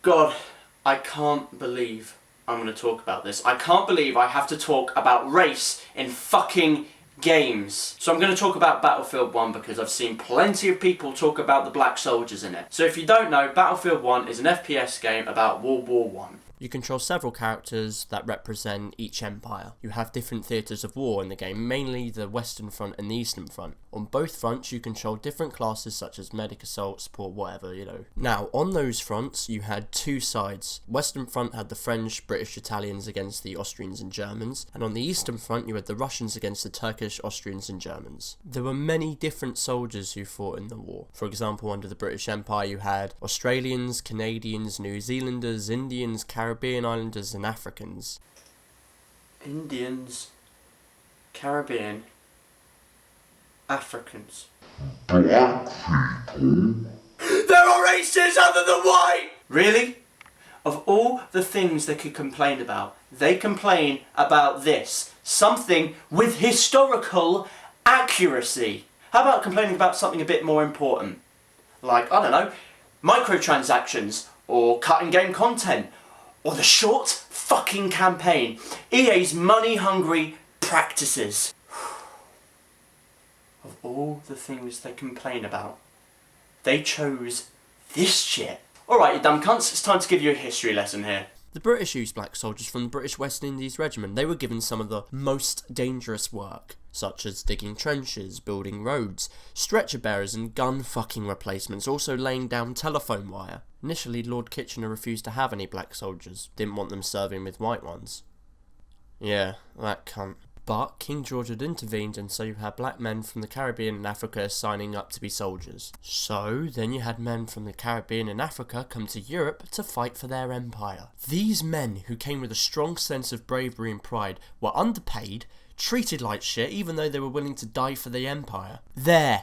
God, I can't believe I'm going to talk about this. I can't believe I have to talk about race in fucking games. So I'm going to talk about Battlefield 1 because I've seen plenty of people talk about the black soldiers in it. So if you don't know, Battlefield 1 is an FPS game about World War 1. You control several characters that represent each empire. You have different theatres of war in the game, mainly the Western Front and the Eastern Front. On both fronts you control different classes such as medic, assault, support, whatever, you know. Now, on those fronts you had two sides. Western Front had the French, British, Italians against the Austrians and Germans, and on the Eastern Front you had the Russians against the Turkish, Austrians and Germans. There were many different soldiers who fought in the war. For example, under the British Empire you had Australians, Canadians, New Zealanders, Indians, Caribbean Islanders and Africans. Indians, Caribbean, Africans. Black people. There are races other than white! Really? Of all the things they could complain about, they complain about this. Something with historical accuracy. How about complaining about something a bit more important? Like, I don't know, microtransactions, or cutting game content, or the short fucking campaign. EA's money-hungry practices. Of all the things they complain about, they chose this shit. Alright, you dumb cunts, it's time to give you a history lesson here. The British used black soldiers from the British West Indies Regiment. They were given some of the most dangerous work, such as digging trenches, building roads, stretcher bearers and gun fucking replacements, also laying down telephone wire. Initially, Lord Kitchener refused to have any black soldiers, didn't want them serving with white ones. Yeah, that cunt. But King George had intervened, and so you had black men from the Caribbean and Africa signing up to be soldiers. So then you had men from the Caribbean and Africa come to Europe to fight for their empire. These men, who came with a strong sense of bravery and pride, were underpaid, treated like shit even though they were willing to die for the empire. There!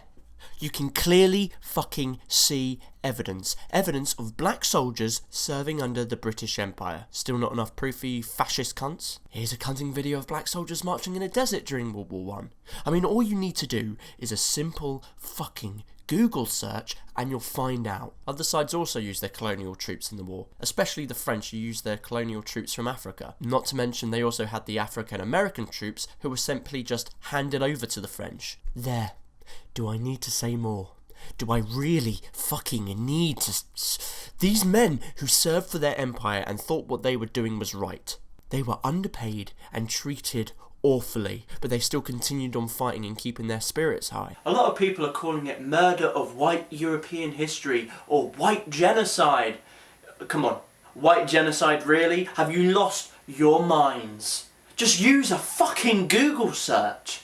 You can clearly fucking see evidence. Evidence of black soldiers serving under the British Empire. Still not enough proof for you fascist cunts? Here's a cunting video of black soldiers marching in a desert during World War 1. I mean, all you need to do is a simple fucking Google search and you'll find out. Other sides also use their colonial troops in the war, especially the French who used their colonial troops from Africa. Not to mention they also had the African American troops who were simply just handed over to the French. There. Do I need to say more? Do I really fucking need to... These men who served for their empire and thought what they were doing was right. They were underpaid and treated awfully, but they still continued on fighting and keeping their spirits high. A lot of people are calling it murder of white European history or white genocide. Come on, white genocide really? Have you lost your minds? Just use a fucking Google search.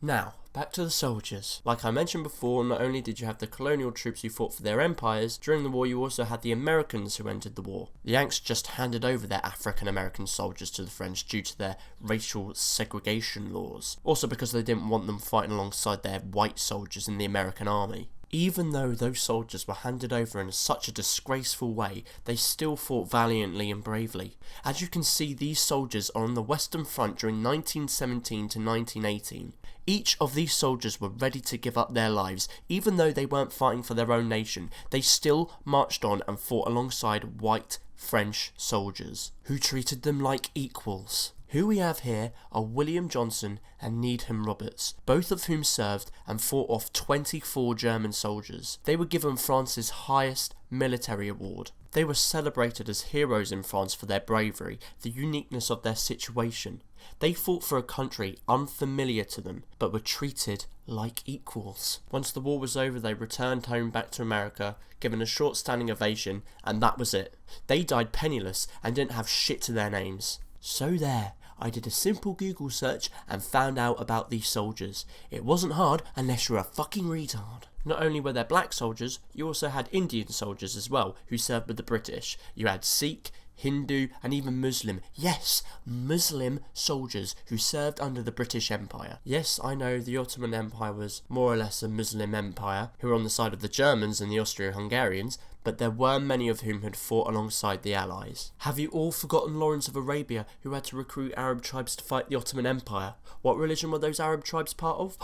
Now, back to the soldiers. Like I mentioned before, not only did you have the colonial troops who fought for their empires, during the war you also had the Americans who entered the war. The Yanks just handed over their African American soldiers to the French due to their racial segregation laws. Also because they didn't want them fighting alongside their white soldiers in the American army. Even though those soldiers were handed over in such a disgraceful way, they still fought valiantly and bravely. As you can see, these soldiers are on the Western Front during 1917 to 1918. Each of these soldiers were ready to give up their lives. Even though they weren't fighting for their own nation, they still marched on and fought alongside white French soldiers, who treated them like equals. Who we have here are William Johnson and Needham Roberts, both of whom served and fought off 24 German soldiers. They were given France's highest military award. They were celebrated as heroes in France for their bravery, the uniqueness of their situation. They fought for a country unfamiliar to them, but were treated like equals. Once the war was over, they returned home back to America, given a short standing ovation, and that was it. They died penniless and didn't have shit to their names. So there. I did a simple Google search and found out about these soldiers. It wasn't hard unless you're a fucking retard. Not only were there black soldiers, you also had Indian soldiers as well, who served with the British. You had Sikh, Hindu and even Muslim, yes, Muslim soldiers who served under the British Empire. Yes, I know the Ottoman Empire was more or less a Muslim empire, who were on the side of the Germans and the Austro-Hungarians, but there were many of whom had fought alongside the Allies. Have you all forgotten Lawrence of Arabia, who had to recruit Arab tribes to fight the Ottoman Empire? What religion were those Arab tribes part of?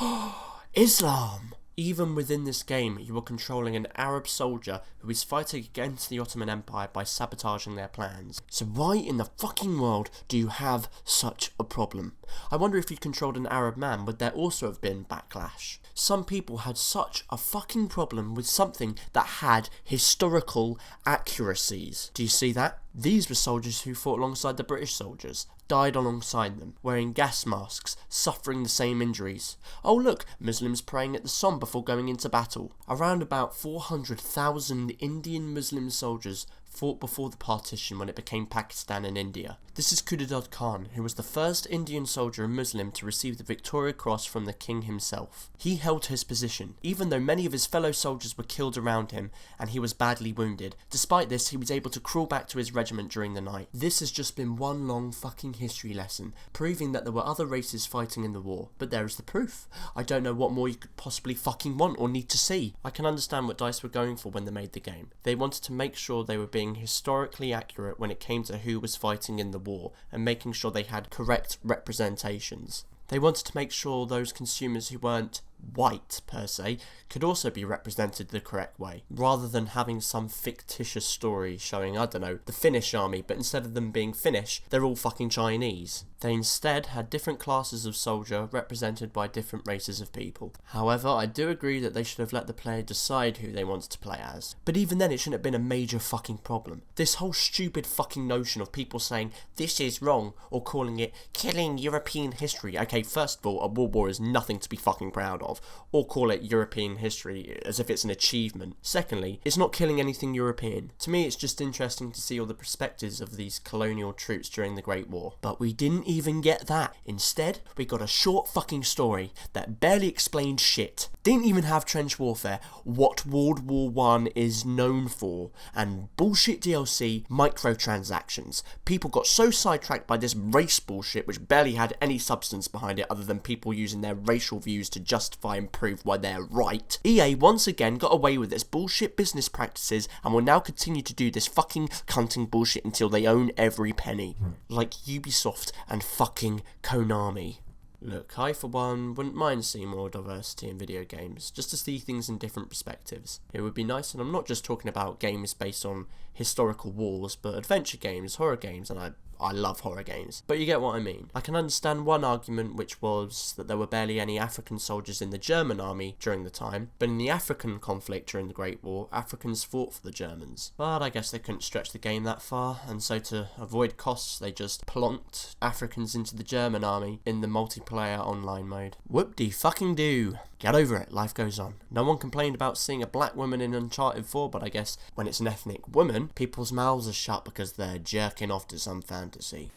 Islam! Even within this game, you are controlling an Arab soldier who is fighting against the Ottoman Empire by sabotaging their plans. So why in the fucking world do you have such a problem? I wonder if you controlled an Arab man, would there also have been backlash? Some people had such a fucking problem with something that had historical accuracies. Do you see that? These were soldiers who fought alongside the British soldiers, died alongside them, wearing gas masks, suffering the same injuries. Oh look, Muslims praying at the sun before going into battle. Around about 400,000 Indian Muslim soldiers fought before the partition when it became Pakistan and India. This is Khudadad Khan, who was the first Indian soldier and Muslim to receive the Victoria Cross from the king himself. He held his position, even though many of his fellow soldiers were killed around him and he was badly wounded. Despite this, he was able to crawl back to his regiment during the night. This has just been one long fucking history lesson, proving that there were other races fighting in the war, but there is the proof. I don't know what more you could possibly fucking want or need to see. I can understand what DICE were going for when they made the game. They wanted to make sure they were being historically accurate when it came to who was fighting in the war and making sure they had correct representations. They wanted to make sure those consumers who weren't white, per se, could also be represented the correct way, rather than having some fictitious story showing, I don't know, the Finnish army, but instead of them being Finnish, they're all fucking Chinese. They instead had different classes of soldier represented by different races of people. However, I do agree that they should have let the player decide who they wanted to play as. But even then, it shouldn't have been a major fucking problem. This whole stupid fucking notion of people saying, this is wrong, or calling it killing European history. Okay, first of all, a world war is nothing to be fucking proud of, or call it European history as if it's an achievement. Secondly, it's not killing anything European. To me, it's just interesting to see all the perspectives of these colonial troops during the Great War. But we didn't even get that. Instead, we got a short fucking story that barely explained shit. Didn't even have trench warfare, what World War I is known for, and bullshit DLC microtransactions. People got so sidetracked by this race bullshit which barely had any substance behind it other than people using their racial views to justify and prove why they're right. EA once again got away with its bullshit business practices and will now continue to do this fucking cunting bullshit until they own every penny. Like Ubisoft and fucking Konami. Look, I for one wouldn't mind seeing more diversity in video games, just to see things in different perspectives. It would be nice, and I'm not just talking about games based on historical wars, but adventure games, horror games, and I love horror games. But you get what I mean. I can understand one argument, which was that there were barely any African soldiers in the German army during the time, but in the African conflict during the Great War, Africans fought for the Germans. But I guess they couldn't stretch the game that far, and so to avoid costs, they just plonked Africans into the German army in the multiplayer online mode. Whoop-de-fucking-do. Get over it, life goes on. No one complained about seeing a black woman in Uncharted 4, but I guess when it's an ethnic woman, people's mouths are shut because they're jerking off to some fantasy.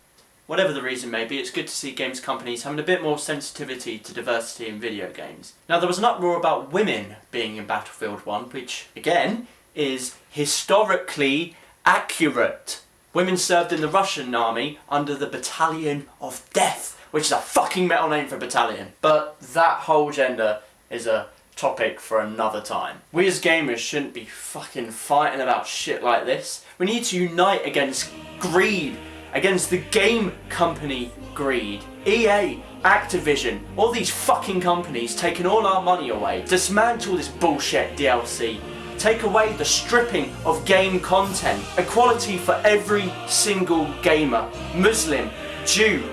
Whatever the reason may be, it's good to see games companies having a bit more sensitivity to diversity in video games. Now, there was an uproar about women being in Battlefield 1, which, again, is historically accurate. Women served in the Russian army under the Battalion of Death, which is a fucking metal name for a battalion. But that whole gender is a topic for another time. We as gamers shouldn't be fucking fighting about shit like this. We need to unite against greed, against the game company greed. EA, Activision, all these fucking companies taking all our money away. Dismantle this bullshit DLC. Take away the stripping of game content. Equality for every single gamer. Muslim, Jew,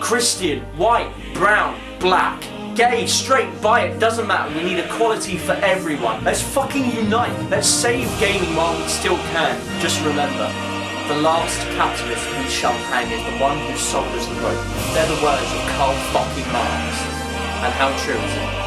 Christian, white, brown, black, gay, straight, bi, it doesn't matter. We need equality for everyone. Let's fucking unite. Let's save gaming while we still can. Just remember, the last capitalist who shall hang is the one who sold us the rope. They're the words of Karl fucking Marx. And how true is it?